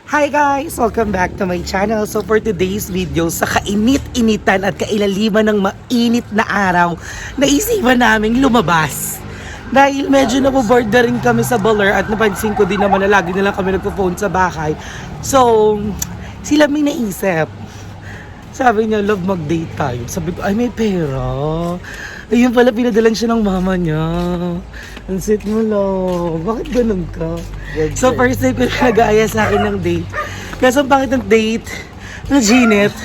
Hi guys! Welcome back to my channel. So for today's video, sa kainit-initan at kailaliman ng mainit na araw, naisipan namin lumabas. Dahil medyo naboboard na rin kami sa Baler at napansin ko din naman na lagi na lang kami nagpo-phone sa bahay. So, sila may naisip. Sabi niya, love, mag-date tayo. Sabi ko, ay may pera. Ayun pala, pinadalan siya ng mama niya. Ang sweet mo, love. Bakit ganun ka? So, first time ko na nag-aaya sa akin ng date. Kasi ang pangit ng date ng Jeanette.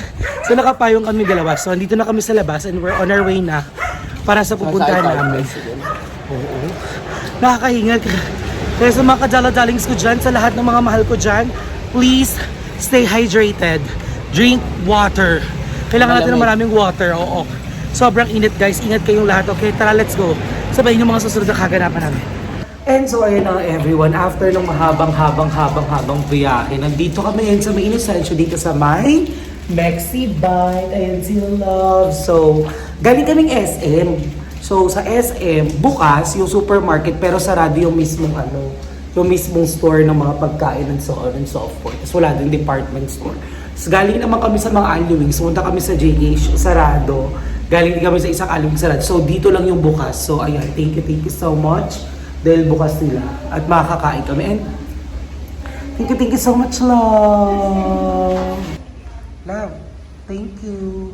So, nakapayong kami dalawa. So, andito na kami sa labas and we're on our way na para sa pupuntahan namin. Oo. Nakakahinga. Kaya sa mga kadala-dalings ko dyan, sa lahat ng mga mahal ko dyan, please stay hydrated. Drink water. Kailangan natin ng maraming water. Oo. Sobrang init guys. Ingat kayong lahat. Okay, tara, let's go. Sabayin yung mga susunod na kaganapan namin. And so ayun na everyone, after ng mahabang biyahe, nandito kami ngayon sa may Inocencio dito sa may Mexi Bite. Ayan si Love. So, galing kaming SM. So, sa SM, bukas yung supermarket pero sarado yung mismong yung mismong store ng mga pagkain and so on and so forth. Tapos wala din department store. So, galing naman kami sa mga Aliwings. Pumunta kami sa JK, sarado. Galing din kami sa isang Aliwings, sarado. So, dito lang yung bukas. So, ayan, thank you so much. Dahil bukas sila. At makakakain kami. And thank you so much, love. Love, thank you.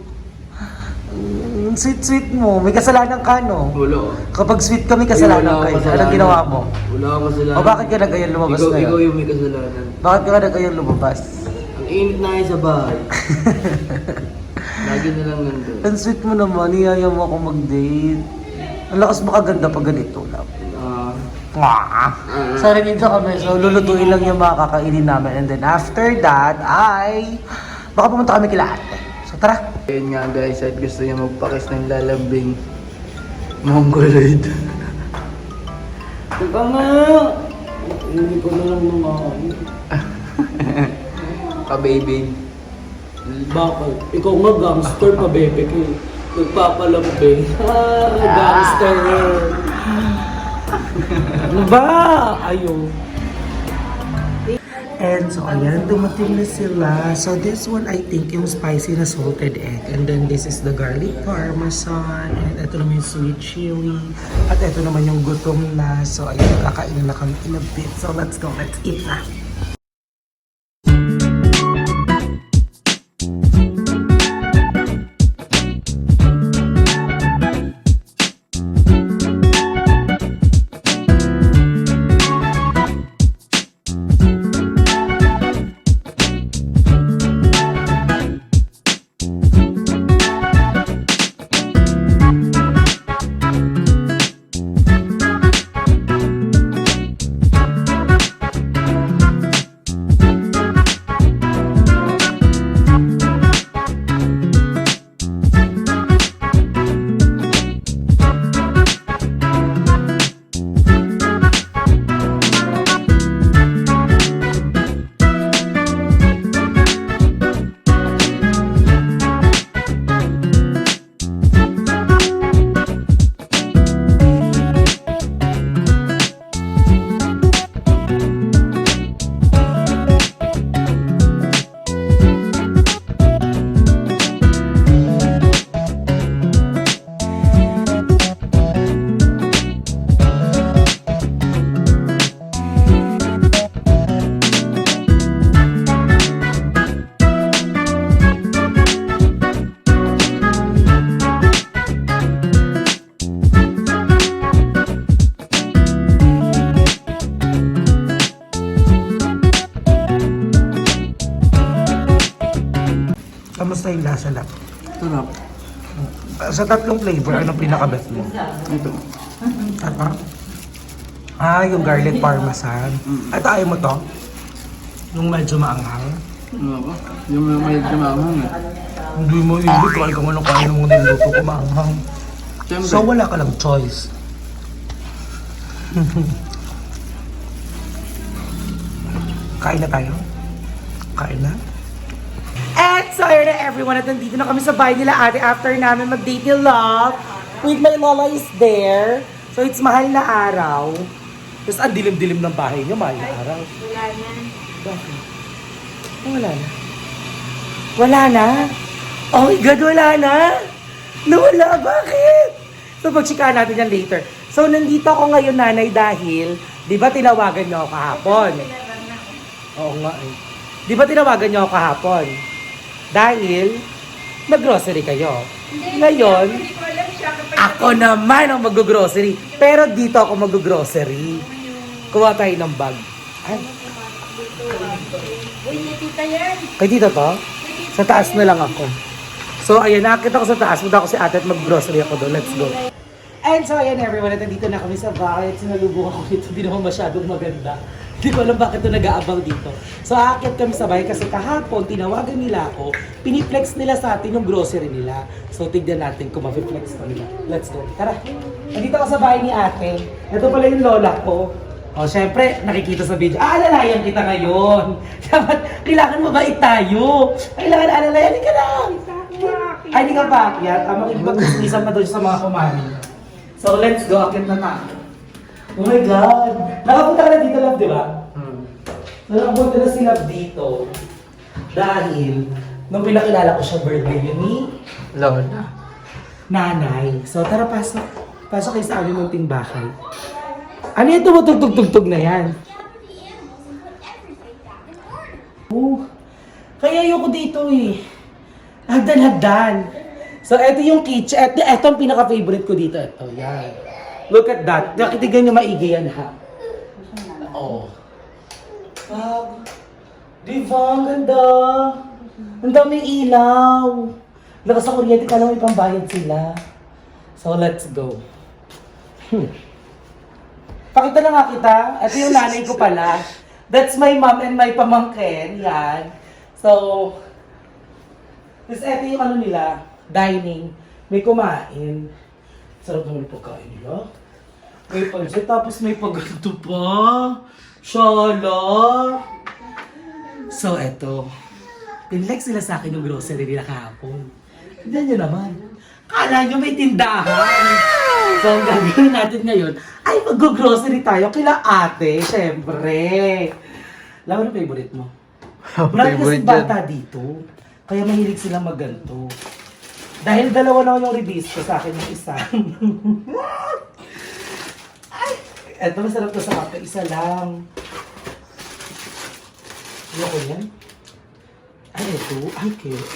Sweet mo. May kasalanan ka, no? Wala. Kapag sweet kami, kasalanan kayo. Anong ginawa mo? Wala akong kasalanan. O bakit ka nag-ayan lumabas na yun? Ikaw yung may kasalanan. Bakit ka nag-ayan lumabas? Ang init na kayo sa bahay. Lagi na lang nandun. Ang sweet mo naman. Niyaya mo ako mag-date. Ang lakas makaganda pag ganito, love. So, dito kami. So, lulutuin lang yung mga kakainin namin. And then after that, baka pumunta kami kila ate. So, tara. Ayun nga guys, at gusto niya magpakis ng lalambing mongoloid. Diba nga? Hindi ko na lang mga ka-baby. Bakit? Ikaw nga gangster pa, bebe ko. Nagpapalambing. Gangster. Ano ba? Ayaw. And so, ayan, dumating na sila. So, this one, I think, yung spicy na salted egg. And then, this is the garlic parmesan. And ito naman yung sweet chili. At ito naman yung gutom na. So, ayan, kakainin na kami in a bit. So, let's go. Let's eat na. Kamusta yung lasa lang? Sarap. Sa tatlong flavor, anong pinaka-best mo? Ito. Ano? Yung garlic parmesan. At ayaw mo to? Yung medyo maanghang? Ano ba? Yung may kamamang eh. Hindi mo ibig, kahit kung anong kain mo niluto ko maanghang. Siyempre. So wala ka lang choice. Kain na tayo? Kain na? And so, ayun na everyone, at nandito na kami sa bahay nila ate after namin mag-date ni Love. With my lola is there. So, it's mahal na araw. Tapos, ang dilim-dilim ng bahay niyo, mahal na araw. Wala yan. Bakit? Wala na. Wala na? Oh my God, wala na? Nawala, bakit? So, pag-chikahan natin yan later. So, nandito ako ngayon, nanay, dahil, di ba tinawagan niyo ako kahapon? Oo nga eh. Di ba tinawagan niyo ako kahapon? Dahil, mag-grocery kayo. Ngayon, ako naman ang mag-grocery. Pero dito ako mag-grocery. Kuha tayo ng bag. Ay, Uy, ni tita yan. kay dito to? Sa taas na lang ako. So, ayan, nakakita ko sa taas. Punta ako si ate at mag-grocery ako doon. Let's go. And so, ayan everyone, at nandito na kami sa bahay at sinalubong ako dito. Hindi naman masyadong maganda. Hindi ko alam bakit ito nag-aabang dito. So, aakyat kami sa bahay kasi kahapon, tinawagan nila ako. Piniplex nila sa atin yung grocery nila. So, tignan natin kung mapiplex pa nila. Let's go. Tara. Nandito ako sa bahay ni ate. Ito pala yung lola ko. O, syempre, nakikita sa video. Alalayan kita ngayon. Dapat, kailangan mabait tayo. Kailangan alalayan ka lang. Ay, hindi ka pa akyat. Makikipag-isang pa doon sa mga kumami. So, let's go. Akyat na tayo. Oh my God! Nakapunta ka na dito, Love, di ba? Nakapunta na si Love dito. Dahil, nung pinakilala ko siya, birthday yun ni Lola. nanay. So, tara, pasok. Pasok kayo sa aming munting bahay. Ano yung tumutugtog-tugtog na yan? Oh, kaya ayoko dito eh. Hagdan-hagdan. So, eto yung kitchen. Eto ang pinaka-favorite ko dito. Eto, yan. Look at that. Nakitigan nyo maigi yan, ha? Oo. Diba? Ang ganda. Ang daming ilaw. Lakas sa kuryente, kala may pambayad sila. So, let's go. Pakita na nga kita. Ito yung nanay ko pala. That's my mom and my pamangkin. Yan. So, tapos ito yung ano nila, dining. May kumain. Sarap naman yung pagkain nila. May pansit, tapos may pagganto pa. Shala! So, eto. Pinlex sila sa akin yung grocery nila kahapon. Tignan nyo naman. Kala nyo may tindahan. So, ang gagawin natin ngayon ay mag-grocery tayo kila ate, syempre. Alam mo na favorite mo? Marami kasi bata dito. Kaya mahilig silang magganto. Dahil dalawa na yung release ko sa akin yung isa. Ay, eto masarap to sa kape. Isa lang. Ano ko yan? Ay, ito. Ay, cute.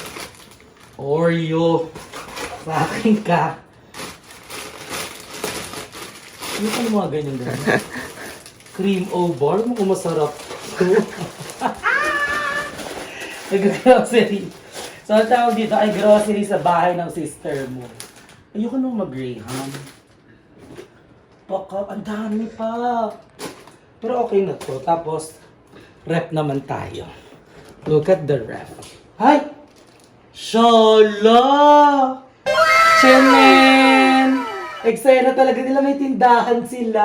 Oreo. Sa akin ka. Ano ka mga ganyan doon? Cream o bar? Mukhang masarap. Nag-grocery. So, ang tawag dito ay grocery sa bahay ng sister mo. Ayoko nung mag-graham. Baka, ang dami pa. Pero okay na to. Tapos, rep naman tayo. Look at the rep. Hi! Shala! Chemen! Eksena talaga nila, may tindahan sila.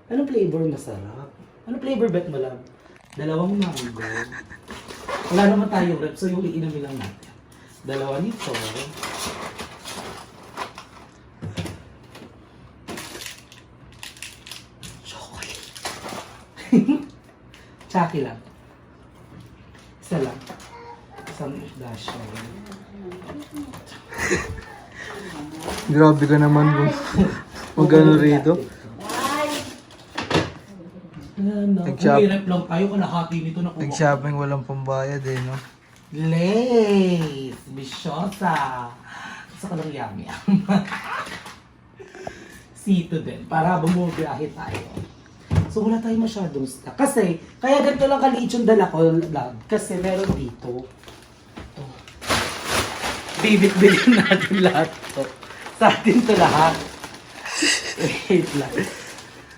Anong flavor masarap? Anong flavor bet mo lang? Dalawang mango. Wala naman tayong rep, so yung iinumin lang natin. Dalawa nito. Chocolate. Chucky lang. Isa lang. Isang dash. Grabe ka naman kung mag-ano rito. Ano? Nag-shop- Kung may rep lang tayo, kalahati nito na kuha. Nag-shopping walang pambayad eh, no? Lace! Bisyosa! Gusto ko lang yummy. Sito din, para bumubiyahe tayo. So wala tayo masyadong stock. Kasi, kaya ganito lang kaliit yung dala ko, love. Kasi meron dito. Ito. Bibit-bilin natin lahat to. Sa atin to lahat. Wait lang.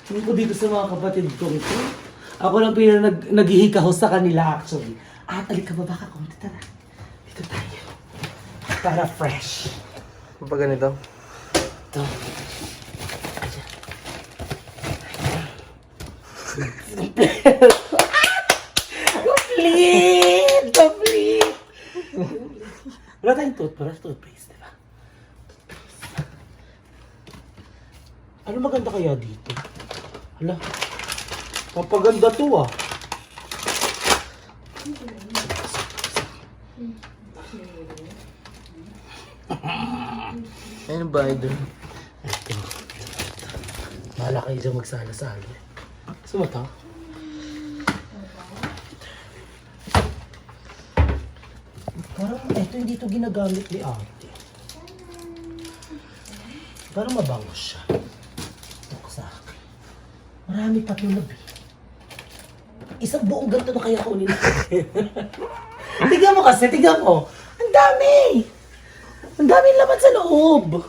Hindi ko dito sa mga kapatid ko ito. Ako lang naghihikaho sa kanila actually. At alik ka ba baka kung tara. Dito tayo. Para fresh. Kapag ganito? Ito. Complete! Complete! Wala tayong toothpaste, di ba? Ano maganda kaya dito? Hala. Papaganda to ah. Ayun ang bahay doon. Ito. Bahala kayo dyan magsala-sala. Gusto mo to? Parang ito hindi to ginagamit ni ate. Parang mabango siya. Ito sa akin. Marami pa ito labi. Isang buong ganito na kaya kunin natin. Tignan mo kasi, tignan mo. Ang dami! Ang daming laman sa loob.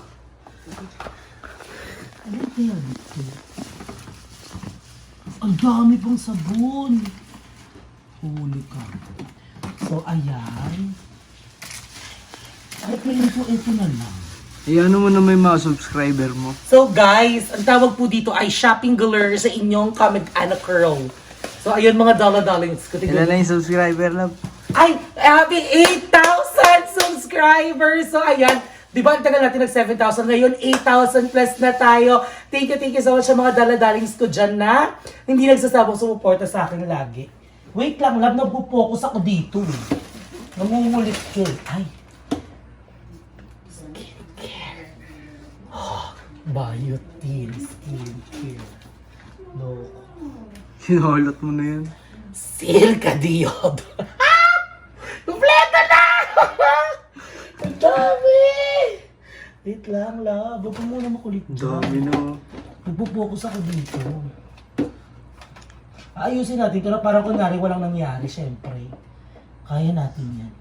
Ano ito yan? Ang dami pang sabon. Huli ka. So, ayan. Ay, ito na lang. Ano mo na may mga subscriber mo? So guys, ang tawag po dito ay shopping galore sa inyong kamag-anak row. So ayun mga dollar-dollars ko. Ilan na yung subscriber na? Ay, happy 8,000 subscribers! So ayan, di ba ang tagal natin nag 7,000? Ngayon 8,000 plus na tayo. Thank you so much sa mga dollar-dollars ko dyan na hindi nagsasabong sumuporta sa akin lagi. Wait lang, love, nagpo-focus ako dito. Nangungulit ko. Ay. Biotin, skincare. Loko. Sinulot mo na yan. Silka diod. Kompleto na! Ang dami! Wait lang, love. Huwag mo muna makulit dyan. Dami na. Nagpo-focus ako dito. Ayusin natin ito na parang kunwari walang nangyari, syempre. Kaya natin yan.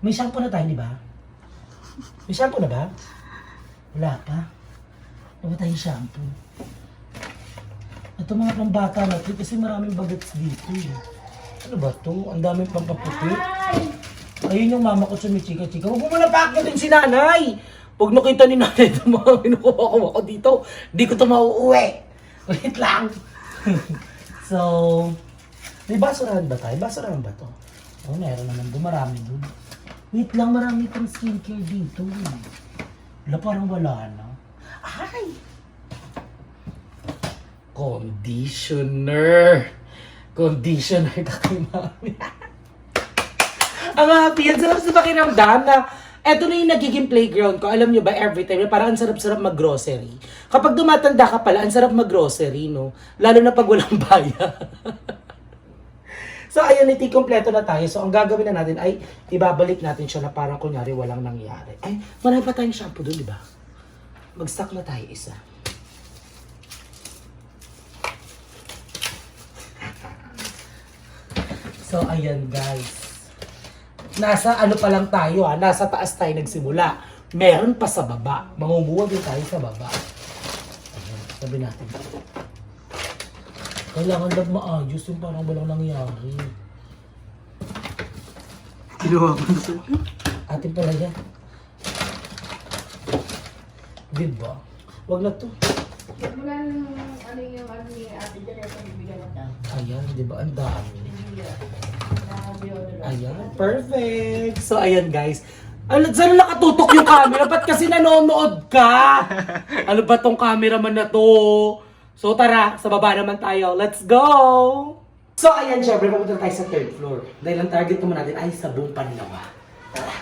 May shampoo na tayo, di ba? May shampoo na ba? Wala pa. Wala tayong shampoo. Ito mga pambata natin kasi maraming bagets dito eh. Ano ba to? Ang daming pampaputi. Ayun yung mama ko sumichika-chika. Huwag mo muna paakyatin si nanay! Pag nakita ni nanay ito mga kinukuha ko ako dito, di ko ito mauuwi. Wait lang. So, may basurahan ba tayo? Basurahan ba to? Oh, meron naman doon. Marami doon. Wait lang, marami pang skincare dito. Wala, parang wala na. Ay! Conditioner. Conditioner ka kay mami. Ang happy yan. Sarap sa pakiramdam na eto na yung nagiging playground ko. Alam nyo ba, every time, parang ang sarap-sarap mag-grocery. Kapag dumatanda ka pala, ang sarap mag-grocery, no? Lalo na pag walang bayan. So, ayun, iti kompleto na tayo. So, ang gagawin na natin ay ibabalik natin siya na parang kunyari walang nangyari. Ay, marami pa tayong shampoo doon, di ba? Mag-stock na tayo isa. So, ayan guys. Nasa ano pa lang tayo ha, nasa taas tayo nagsimula. Meron pa sa baba. Mangunguha din tayo sa baba. Ayan, sabi natin. Kailangan lang maayos yung parang walang nangyari. Kinuha ko na sa'yo. Atin pala yan. Diba? Wag na to. Wala nang ano yung ano ni Ate Janessa bibigyan mo daw. Ayan, diba? Ang dami. Deodorant. Ayan, perfect. So, ayan guys. Ano, saan nakatutok yung camera? Ba't kasi nanonood ka? Ano ba tong cameraman na to? So tara, sa baba naman tayo. Let's go! So ayan, syempre, pupunta tayo sa third floor. Dahil ang target naman natin ay sa buong Panlawa. Tara,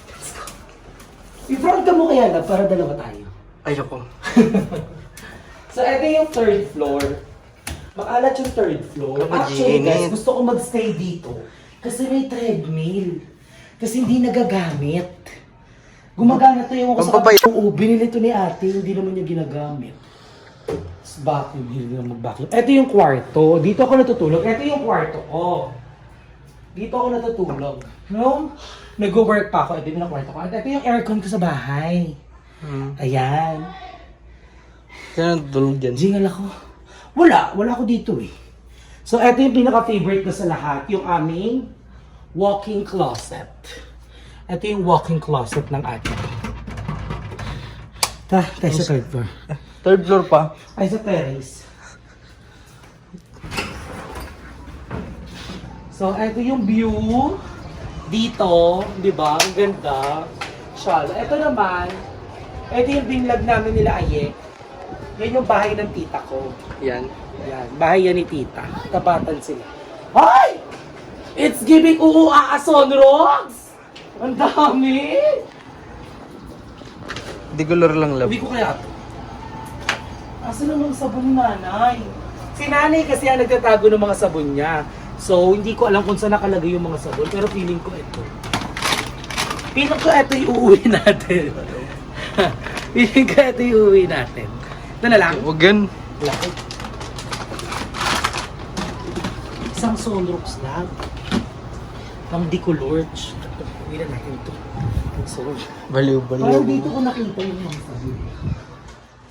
let's go. I-front ka mo kaya na para dalawa tayo. Ayoko. So ito yung third floor. Makalat yung third floor. Actually guys, gusto ko magstay dito. Kasi may treadmill. Kasi hindi nagagamit. Gumagana to yung ako sa oo, binili to ni ate, hindi naman niya ginagamit. Vacuum, hindi na mag-vacuum. Ito yung kwarto. Dito ako natutulog. Ito yung kwarto ko. Dito ako natutulog. No? Nag-work pa ako. Ito yung kwarto ko. At ito yung aircon ko sa bahay. Ayan. Saan ang tulog dyan? Jingle ako. Wala ako dito eh. So, ito yung pinaka-favorite ko sa lahat. Yung aming walk-in closet. Ito yung walk-in closet ng ating. Tayo sa third floor. Third floor pa. Ay, sa terrace. So, ito yung view. Dito, di ba? Ang ganda. Shala. Ito naman, ito yung binlog namin nila Aye. Yan yung bahay ng tita ko. Yan. Yan, bahay yan ni tita. Tapatan sila. Ay! It's giving Son Rocks! Ang dami! Di color lang love. Hindi ko kaya ito. Asa namang sabon ni nanay? Si nanay kasi ang nagtatago ng mga sabon niya. So, hindi ko alam kung saan nakalagay yung mga sabon. Pero feeling ko ito. Feeling ko ito yung uuwi natin. Feeling ko ito yung uuwi natin. Ito na lang. Huwag yan. Laki. Isang Sonrox lang. Pang decolor. Uwi na natin ito. Ang Sonrox. Baliw. Parang dito ko nakita yung mga sabon.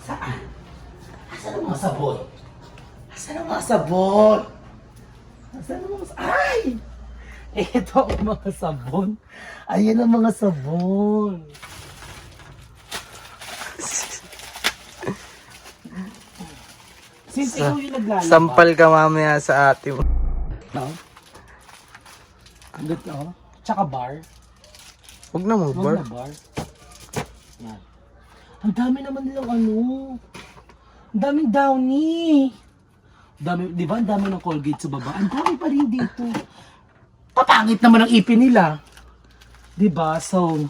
Saan? Asan ang mga sabon? Asan ang mga sabon? Asan ang mga sabon? Ay! Ito ang mga sabon. Ayan ang mga sabon. Since ikaw yung naglalaba. Sampal ka mamaya sa ate mo. No? Good, oh. Tsaka bar. Huwag na mo, bar. Huwag na bar. Yan. Ang dami naman nilang ano. Ang daming downy. Dami, di ba? Ang dami ng Colgate sa baba. Ang dami pa rin dito. Papangit naman ang ipin nila. Di ba? So,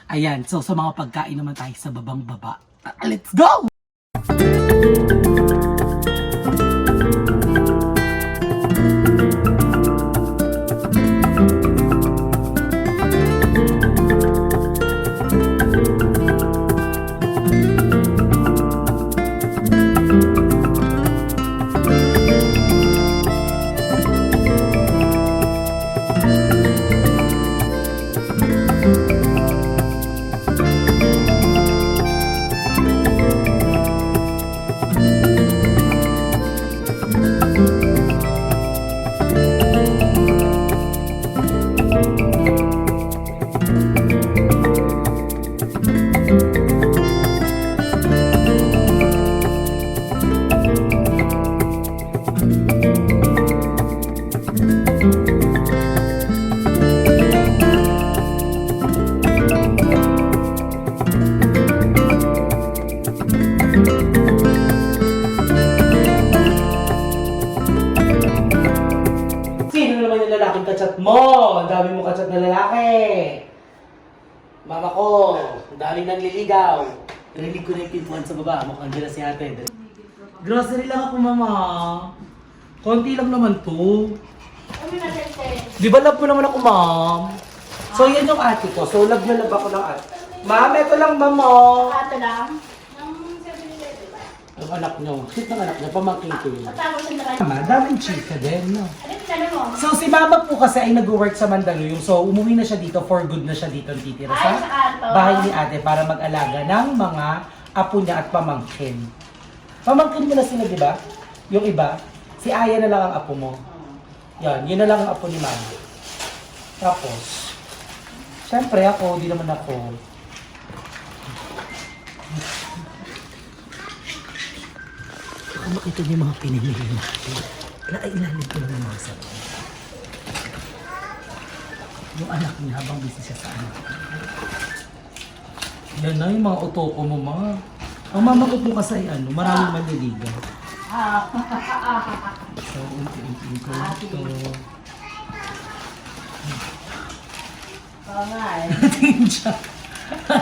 ayan. So, sa mga pagkain naman tayo sa babang baba. Let's go! Sino naman yung lalaking kachat mo? Ang dami mo kachat na lalaki. Mama ko, ang daming nanliligaw. Narinig ko na yung pintuan sa baba. Mukhang dila si ate. Grocery lang ako, mama. Konti lang naman to. Di ba love mo naman ako, ma'am? So, yan yung ate ko. So, love na love ako ng ate. Ma'am, ito lang, mama. Ate lang. Ang anak nyo. Cute ng anak nyo. Pamangkin ko yun. Matapos na kayo. Mama, daming chika din, no? Ano yung tanong mo? So, si mama po kasi ay nag-work sa Mandaluyong. So, umuwi na siya dito. For good na siya dito titira Ay, sa sa kanto. bahay ni ate para mag-alaga ng mga apo niya at pamangkin. Pamangkin mo na sila, di ba? Yung iba, si Aya na lang ang apo mo. Yan, yun na lang ang apo ni mama. Tapos, syempre ako, di naman ako. Baka makita niyo yung mga pinimili natin. Ilalim ko lang yung mga sabi. Yung anak niya habang busy siya sa anak. Yan na yung mga otoko mo, mga. Ang mama ko po kasi ano, maraming manliligaw. So, unti-unti ko ito. Oo nga eh. Tingin siya.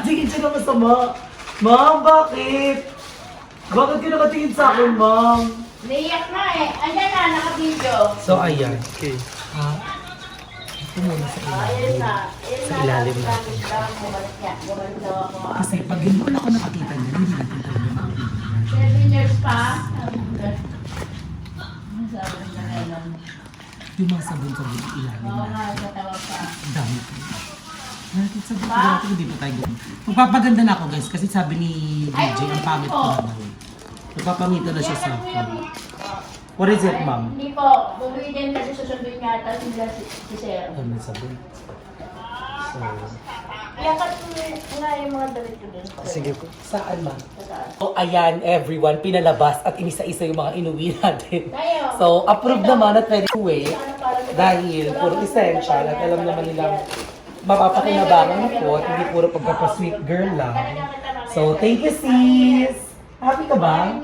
Tingin siya na masama. Ma'am, bakit? Bakit ka nakatingin sa akin, ma'am? Naiyak na eh. Ayan na, naka-video. So, ayan. Okay. Ha? Ito muna sa Ayun ilalim. na. Ayun Sa na. ilalim Tapos natin. lang, bumalik niya. Bumalik daw ako. Kasi pag hindi wala ko nakakita niya, hindi natin tayo makakita. 7 years pa. Sabi na kailan. Yung mga sabon-sabon sa ilalim Oo natin. nga, natawa pa. Ang dami ko. Natin sabon ko natin, hindi pa tayo gawin. Magpapaganda na ako guys, kasi sabi ni DJ, ang pangit ko naman. Nagpapangita na siya sa akin. What is it, ma'am? Hindi po. Bumili din kasi susunduin nga ata sila si Sir. Ano sabon? So, Kaya ka nga yung mga damit ko din. Sige po. saan ma'am? Saan? So, ayan everyone, pinalabas at inisa-isa yung mga inuwi natin. Tayo. So, approved naman at pwede uwi dahil puro essential at alam naman nilang mapapakinabangan ko at hindi puro pagpapasweet girl lang. So, thank you sis! Happy ka ba?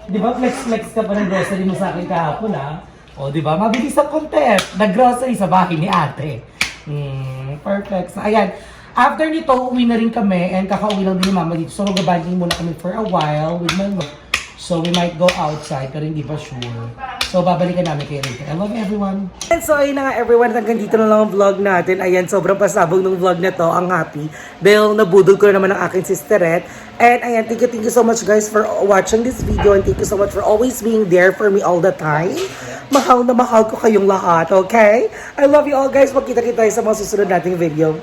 Di ba flex-flex ka pa ng grocery mo sa akin kahapon ha? O, di ba? Mabilis ang content. Nag-grocery sa bahay ni ate. Perfect. So, ayan. After nito, uwi na rin kami and kakauwi lang din ni mama dito. So, mag-banding muna kami for a while with my mom. So, we might go outside pero hindi pa sure. So, babalikan namin kay Rita. I love everyone. And so, ayun na nga everyone. Hanggang dito na lang ang vlog natin. Ayan, sobrang pasabog ng vlog na to. Ang happy. Dahil nabudol ko na naman ang aking sisterette. And ayan, thank you so much guys for watching this video. And thank you so much for always being there for me all the time. Mahal na mahal ko kayong lahat, okay? I love you all guys. Magkita-kita tayo sa mga susunod nating video.